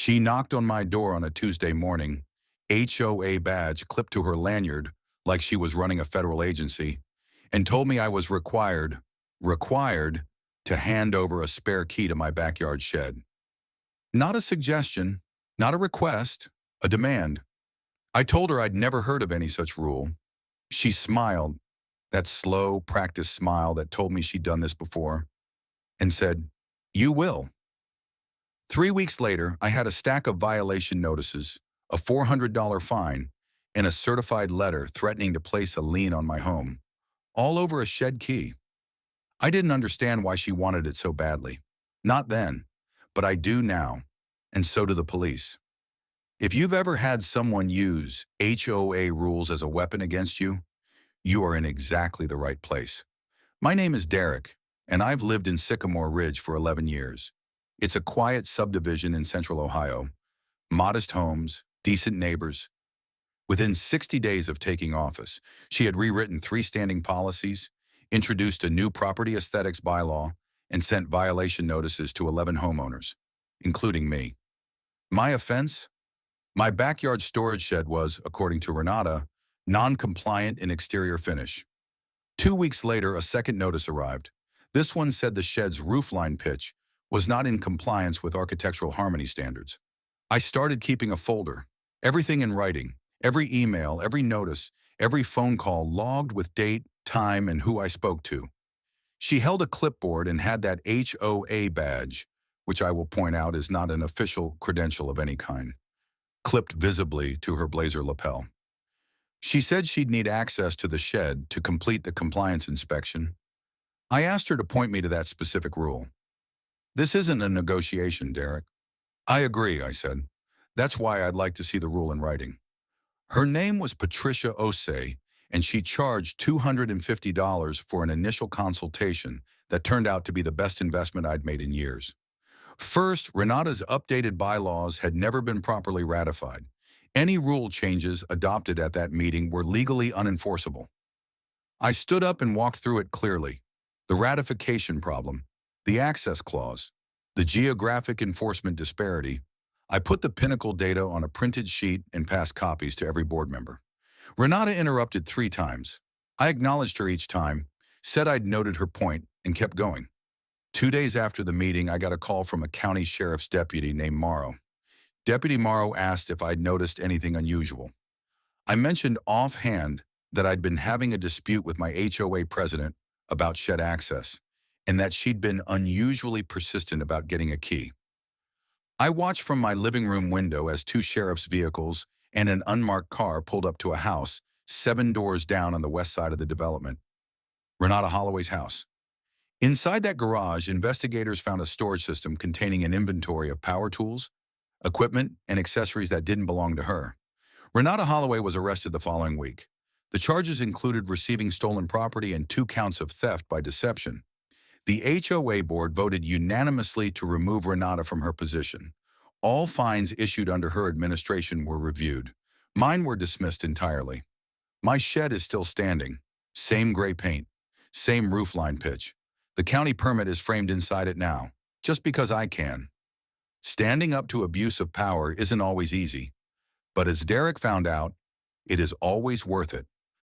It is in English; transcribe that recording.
She knocked on my door on a Tuesday morning, HOA badge clipped to her lanyard like she was running a federal agency, and told me I was required to hand over a spare key to my backyard shed. Not a suggestion, not a request, a demand. I told her I'd never heard of any such rule. She smiled, that slow, practiced smile that told me she'd done this before, and said, "You will." 3 weeks later, I had a stack of violation notices, a $400 fine, and a certified letter threatening to place a lien on my home, all over a shed key. I didn't understand why she wanted it so badly. Not then, but I do now, and so do the police. If you've ever had someone use HOA rules as a weapon against you, you are in exactly the right place. My name is Derek, and I've lived in Sycamore Ridge for 11 years. It's a quiet subdivision in central Ohio, modest homes, decent neighbors. Within 60 days of taking office, she had rewritten 3 standing policies, introduced a new property aesthetics bylaw, and sent violation notices to 11 homeowners, including me. My offense? My backyard storage shed was, according to Renata, non-compliant in exterior finish. 2 weeks later, a second notice arrived. This one said the shed's roofline pitch was not in compliance with architectural harmony standards. I started keeping a folder, everything in writing, every email, every notice, every phone call logged with date, time, and who I spoke to. She held a clipboard and had that HOA badge, which I will point out is not an official credential of any kind, clipped visibly to her blazer lapel. She said she'd need access to the shed to complete the compliance inspection. I asked her to point me to that specific rule. "This isn't a negotiation, Derek." "I agree," I said. "That's why I'd like to see the rule in writing." Her name was Patricia Osei, and she charged $250 for an initial consultation that turned out to be the best investment I'd made in years. First, Renata's updated bylaws had never been properly ratified. Any rule changes adopted at that meeting were legally unenforceable. I stood up and walked through it clearly. The ratification problem, the access clause, the geographic enforcement disparity. I put the pinnacle data on a printed sheet and passed copies to every board member. Renata interrupted 3 times. I acknowledged her each time, said I'd noted her point, and kept going. 2 days after the meeting, I got a call from a county sheriff's deputy named Morrow. Deputy Morrow asked if I'd noticed anything unusual. I mentioned offhand that I'd been having a dispute with my HOA president about shed access, and that she'd been unusually persistent about getting a key. I watched from my living room window as 2 sheriff's vehicles and an unmarked car pulled up to a house 7 doors down on the west side of the development. Renata Holloway's house. Inside that garage, investigators found a storage system containing an inventory of power tools, equipment, and accessories that didn't belong to her. Renata Holloway was arrested the following week. The charges included receiving stolen property and 2 counts of theft by deception. The HOA board voted unanimously to remove Renata from her position. All fines issued under her administration were reviewed. Mine were dismissed entirely. My shed is still standing. Same gray paint. Same roofline pitch. The county permit is framed inside it now, just because I can. Standing up to abuse of power isn't always easy, but as Derek found out, it is always worth it.